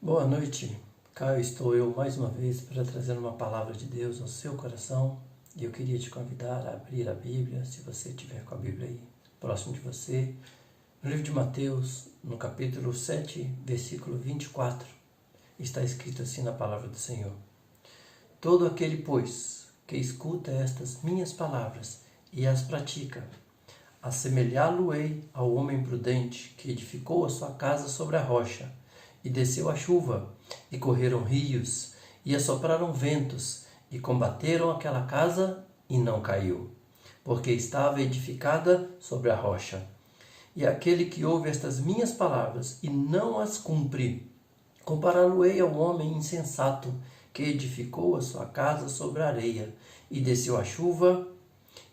Boa noite, cá estou eu mais uma vez para trazer uma palavra de Deus ao seu coração e eu queria te convidar a abrir a Bíblia, se você estiver com a Bíblia aí próximo de você, no livro de Mateus, no capítulo 7, versículo 24, está escrito assim na palavra do Senhor: Todo aquele, pois, que escuta estas minhas palavras e as pratica, assemelhá-lo-ei ao homem prudente que edificou a sua casa sobre a rocha. E desceu a chuva, e correram rios, e assopraram ventos, e combateram aquela casa, e não caiu, porque estava edificada sobre a rocha. E aquele que ouve estas minhas palavras e não as cumpre, compará-lo-ei ao homem insensato, que edificou a sua casa sobre a areia, e desceu a chuva,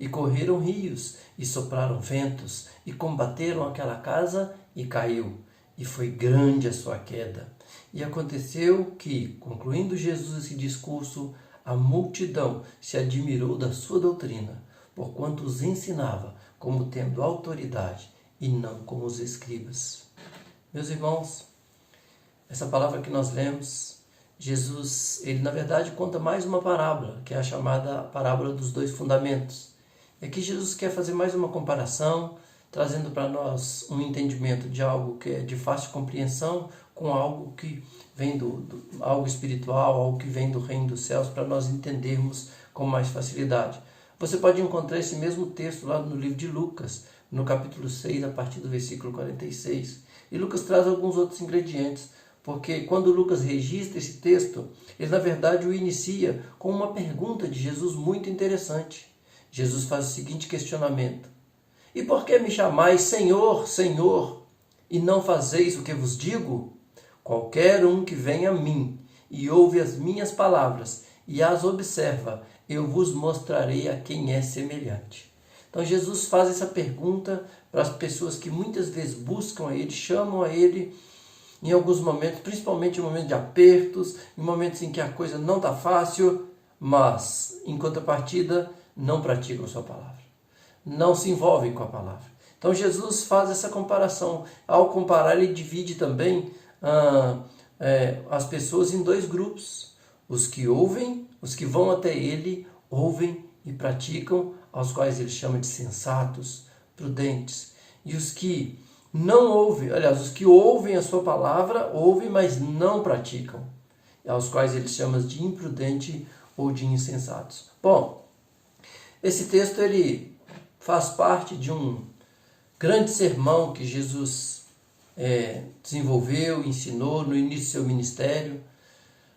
e correram rios, e sopraram ventos, e combateram aquela casa, e caiu. E foi grande a sua queda. E aconteceu que, concluindo Jesus esse discurso, a multidão se admirou da sua doutrina, porquanto os ensinava como tendo autoridade e não como os escribas. Meus irmãos, essa palavra que nós lemos, Jesus, ele na verdade conta mais uma parábola, que é a chamada parábola dos dois fundamentos. E aqui Jesus quer fazer mais uma comparação, trazendo para nós um entendimento de algo que é de fácil compreensão com algo que vem algo espiritual, algo que vem do reino dos céus, para nós entendermos com mais facilidade. Você pode encontrar esse mesmo texto lá no livro de Lucas, no capítulo 6, a partir do versículo 46. E Lucas traz alguns outros ingredientes, porque quando Lucas registra esse texto, ele na verdade o inicia com uma pergunta de Jesus muito interessante. Jesus faz o seguinte questionamento: E por que me chamais Senhor, Senhor, e não fazeis o que vos digo? Qualquer um que vem a mim e ouve as minhas palavras e as observa, eu vos mostrarei a quem é semelhante. Então Jesus faz essa pergunta para as pessoas que muitas vezes buscam a Ele, chamam a Ele em alguns momentos, principalmente em momentos de apertos, em momentos em que a coisa não está fácil, mas em contrapartida não praticam a sua palavra, não se envolvem com a palavra. Então Jesus faz essa comparação. Ao comparar, ele divide também as pessoas em dois grupos: os que ouvem, os que vão até ele, ouvem e praticam, aos quais ele chama de sensatos, prudentes, e os que não ouvem, aliás, os que ouvem a sua palavra, ouvem, mas não praticam, aos quais ele chama de imprudente ou de insensatos. Bom, esse texto ele faz parte de um grande sermão que Jesus desenvolveu, ensinou no início do seu ministério.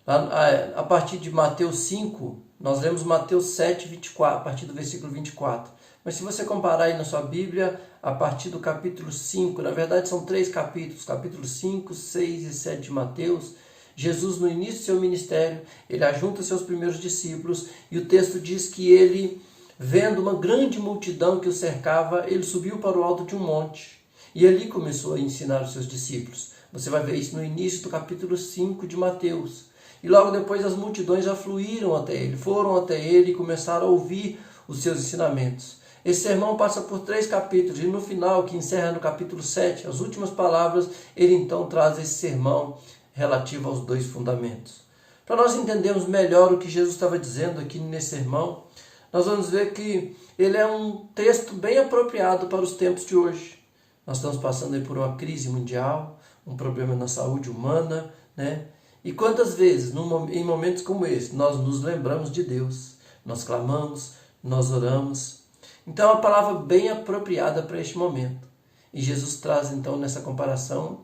A partir de Mateus 5, nós lemos Mateus 7, 24, a partir do versículo 24. Mas se você comparar aí na sua Bíblia, a partir do capítulo 5, na verdade são 3 capítulos, capítulos 5, 6 e 7 de Mateus, Jesus no início do seu ministério, ele ajunta seus primeiros discípulos e o texto diz que ele, vendo uma grande multidão que o cercava, ele subiu para o alto de um monte e ali começou a ensinar os seus discípulos. Você vai ver isso no início do capítulo 5 de Mateus. E logo depois as multidões afluíram até ele, foram até ele e começaram a ouvir os seus ensinamentos. Esse sermão passa por 3 capítulos e no final, que encerra no capítulo 7, as últimas palavras, ele então traz esse sermão relativo aos dois fundamentos. Para nós entendermos melhor o que Jesus estava dizendo aqui nesse sermão, nós vamos ver que ele é um texto bem apropriado para os tempos de hoje. Nós estamos passando aí por uma crise mundial, um problema na saúde humana, né? E quantas vezes, em momentos como esse, nós nos lembramos de Deus, nós clamamos, nós oramos. Então é uma palavra bem apropriada para este momento. E Jesus traz então nessa comparação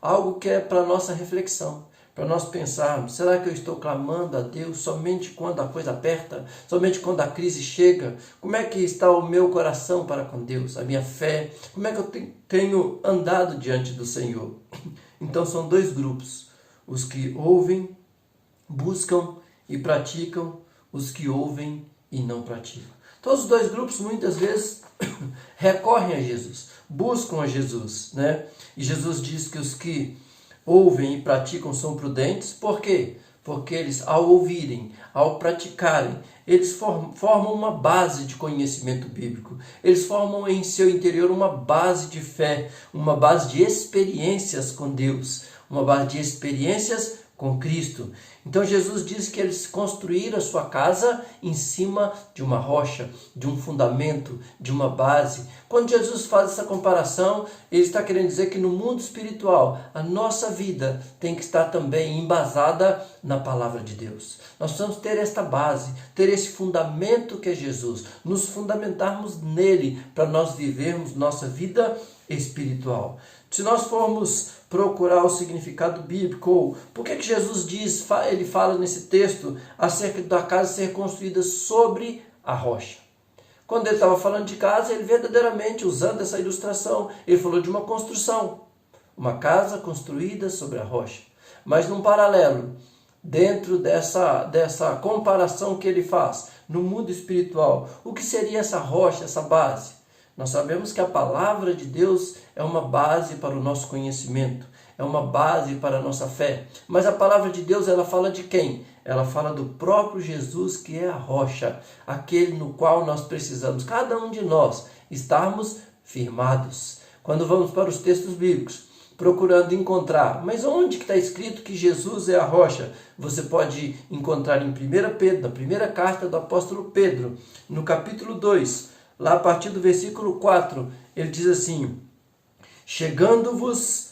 algo que é para a nossa reflexão, para nós pensarmos: será que eu estou clamando a Deus somente quando a coisa aperta? Somente quando a crise chega? Como é que está o meu coração para com Deus? A minha fé? Como é que eu tenho andado diante do Senhor? Então são 2 grupos: os que ouvem, buscam e praticam, os que ouvem e não praticam. Todos os 2 grupos muitas vezes recorrem a Jesus, buscam a Jesus, né? E Jesus diz que os que ouvem e praticam são prudentes. Por quê? Porque eles, ao ouvirem, ao praticarem, eles formam uma base de conhecimento bíblico. Eles formam em seu interior uma base de fé, uma base de experiências com Deus, uma base de experiências com Cristo. Então Jesus diz que eles construíram a sua casa em cima de uma rocha, de um fundamento, de uma base. Quando Jesus faz essa comparação, ele está querendo dizer que no mundo espiritual, a nossa vida tem que estar também embasada na palavra de Deus. Nós precisamos ter esta base, ter esse fundamento que é Jesus, nos fundamentarmos nele para nós vivermos nossa vida espiritual. Se nós formos procurar o significado bíblico, ou por que Jesus diz, ele fala nesse texto acerca da casa ser construída sobre a rocha. Quando ele estava falando de casa, ele verdadeiramente, usando essa ilustração, ele falou de uma construção, uma casa construída sobre a rocha. Mas num paralelo, dentro dessa comparação que ele faz no mundo espiritual, o que seria essa rocha, essa base? Nós sabemos que a palavra de Deus é uma base para o nosso conhecimento, é uma base para a nossa fé. Mas a palavra de Deus, ela fala de quem? Ela fala do próprio Jesus, que é a rocha, aquele no qual nós precisamos, cada um de nós, estarmos firmados. Quando vamos para os textos bíblicos, procurando encontrar, mas onde que está escrito que Jesus é a rocha? Você pode encontrar em 1 Pedro, na primeira carta do apóstolo Pedro, no capítulo 2, lá a partir do versículo 4, ele diz assim: chegando-vos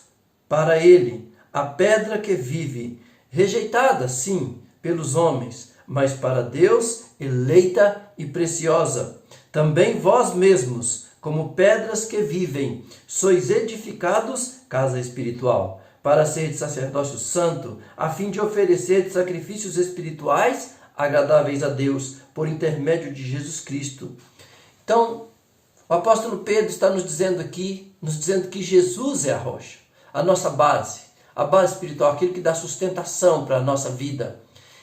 para ele a pedra que vive, rejeitada, sim, pelos homens, mas para Deus eleita e preciosa. Também vós mesmos, como pedras que vivem, sois edificados casa espiritual, para ser sacerdócio santo, a fim de oferecer sacrifícios espirituais agradáveis a Deus, por intermédio de Jesus Cristo. Então, o apóstolo Pedro está nos dizendo aqui, que Jesus é a rocha, a nossa base, a base espiritual, aquilo que dá sustentação para a nossa vida.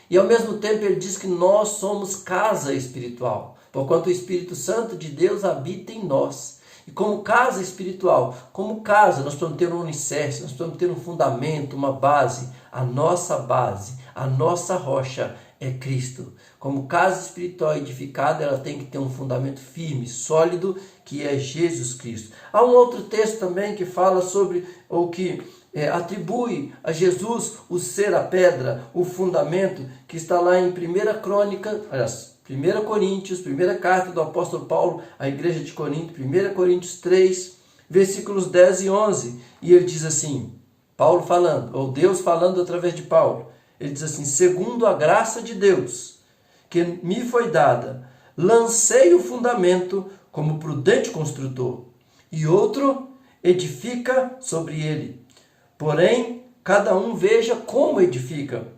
E ao mesmo tempo ele diz que nós somos casa espiritual, porquanto o Espírito Santo de Deus habita em nós. E como casa espiritual, como casa, nós precisamos ter um alicerce, nós precisamos ter um fundamento, uma base. A nossa base, a nossa rocha é Cristo. Como casa espiritual edificada, ela tem que ter um fundamento firme, sólido, que é Jesus Cristo. Há um outro texto também que fala sobre, ou que atribui a Jesus o ser a pedra, o fundamento, que está lá em 1 Coríntios, primeira carta do apóstolo Paulo à igreja de Corinto, 1 Coríntios 3, versículos 10 e 11. E ele diz assim, Paulo falando, ou Deus falando através de Paulo, ele diz assim: segundo a graça de Deus, que me foi dada, lancei o fundamento como prudente construtor, e outro edifica sobre ele. Porém, cada um veja como edifica,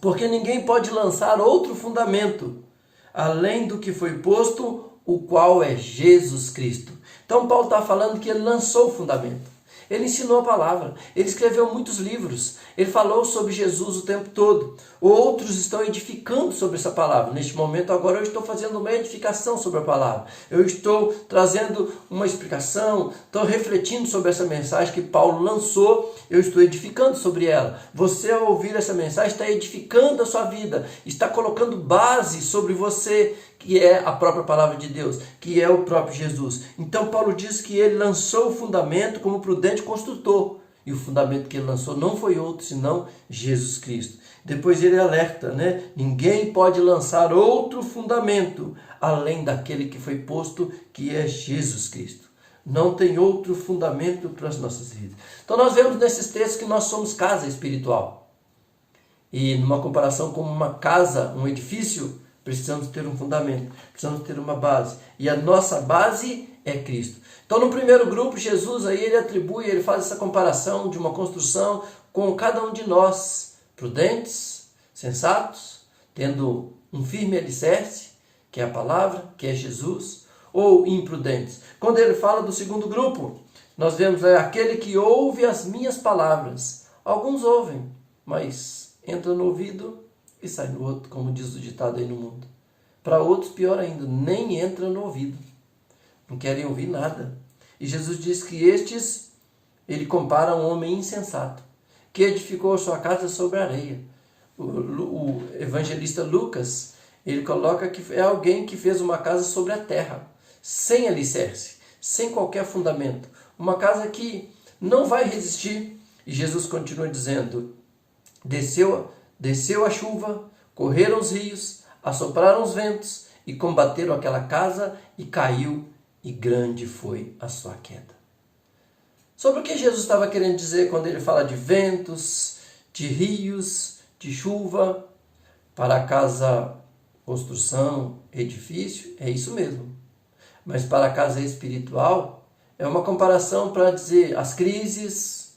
porque ninguém pode lançar outro fundamento, além do que foi posto, o qual é Jesus Cristo. Então Paulo está falando que ele lançou o fundamento. Ele ensinou a palavra, ele escreveu muitos livros, ele falou sobre Jesus o tempo todo. Outros estão edificando sobre essa palavra. Neste momento agora eu estou fazendo uma edificação sobre a palavra. Eu estou trazendo uma explicação, estou refletindo sobre essa mensagem que Paulo lançou, eu estou edificando sobre ela. Você, ao ouvir essa mensagem, está edificando a sua vida, está colocando base sobre você, que é a própria palavra de Deus, que é o próprio Jesus. Então Paulo diz que ele lançou o fundamento como prudente construtor. E o fundamento que ele lançou não foi outro, senão Jesus Cristo. Depois ele alerta, Ninguém pode lançar outro fundamento, além daquele que foi posto, que é Jesus Cristo. Não tem outro fundamento para as nossas vidas. Então nós vemos nesses textos que nós somos casa espiritual. E numa comparação com uma casa, um edifício, precisamos ter um fundamento, precisamos ter uma base. E a nossa base é Cristo. Então no primeiro grupo, Jesus aí ele faz essa comparação de uma construção com cada um de nós, prudentes, sensatos, tendo um firme alicerce, que é a palavra, que é Jesus, ou imprudentes. Quando ele fala do segundo grupo, nós vemos aquele que ouve as minhas palavras. Alguns ouvem, mas entra no ouvido e sai no outro, como diz o ditado aí no mundo. Para outros, pior ainda, nem entra no ouvido. Não querem ouvir nada. E Jesus diz que estes, ele compara a um homem insensato, que edificou a sua casa sobre a areia. O evangelista Lucas, Ele coloca que é alguém que fez uma casa sobre a terra, sem alicerce, sem qualquer fundamento. Uma casa que não vai resistir. E Jesus continua dizendo: desceu a chuva, correram os rios, assopraram os ventos e combateram aquela casa e caiu, e grande foi a sua queda. Sobre o que Jesus estava querendo dizer quando ele fala de ventos, de rios, de chuva? Para a casa, construção, edifício, é isso mesmo. Mas para a casa espiritual, é uma comparação para dizer as crises,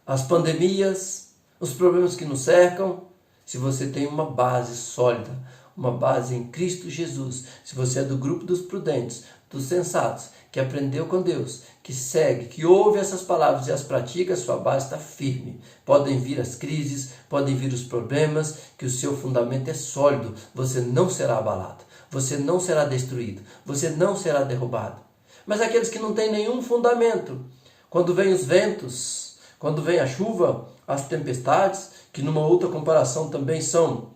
as pandemias, os problemas que nos cercam. Se você tem uma base sólida, uma base em Cristo Jesus, se você é do grupo dos prudentes, dos sensatos, que aprendeu com Deus, que segue, que ouve essas palavras e as pratica, sua base está firme. Podem vir as crises, podem vir os problemas, que o seu fundamento é sólido, você não será abalado, você não será destruído, você não será derrubado. Mas aqueles que não têm nenhum fundamento, quando vêm os ventos, quando vem a chuva, as tempestades, que numa outra comparação também são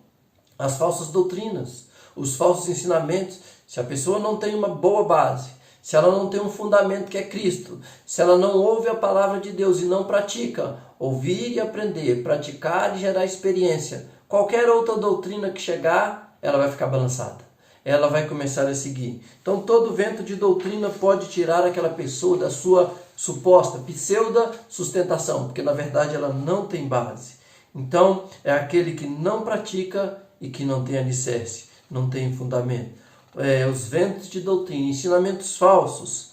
as falsas doutrinas, os falsos ensinamentos. Se a pessoa não tem uma boa base, se ela não tem um fundamento que é Cristo, se ela não ouve a palavra de Deus e não pratica, ouvir e aprender, praticar e gerar experiência, qualquer outra doutrina que chegar, ela vai ficar balançada. Ela vai começar a seguir. Então todo vento de doutrina pode tirar aquela pessoa da sua suposta pseudo sustentação, porque na verdade ela não tem base. Então é aquele que não pratica e que não tem alicerce, não tem fundamento. Os ventos de doutrina, ensinamentos falsos,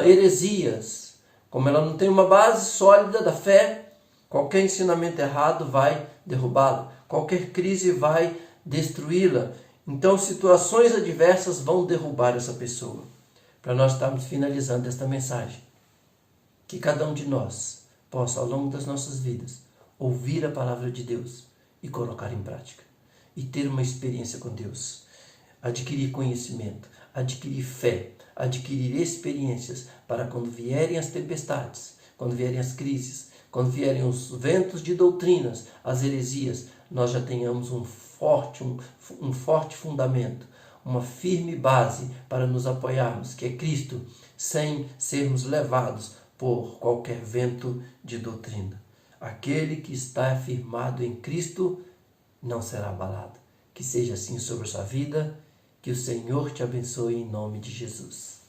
heresias, como ela não tem uma base sólida da fé, qualquer ensinamento errado vai derrubá-la, qualquer crise vai destruí-la. Então situações adversas vão derrubar essa pessoa. Para nós estarmos finalizando esta mensagem, que cada um de nós possa ao longo das nossas vidas ouvir a palavra de Deus e colocar em prática, e ter uma experiência com Deus, adquirir conhecimento, adquirir fé, adquirir experiências para quando vierem as tempestades, quando vierem as crises, quando vierem os ventos de doutrinas, as heresias, nós já tenhamos um forte fundamento, uma firme base para nos apoiarmos, que é Cristo, sem sermos levados por qualquer vento de doutrina. Aquele que está firmado em Cristo não será abalado. Que seja assim sobre a sua vida. Que o Senhor te abençoe em nome de Jesus.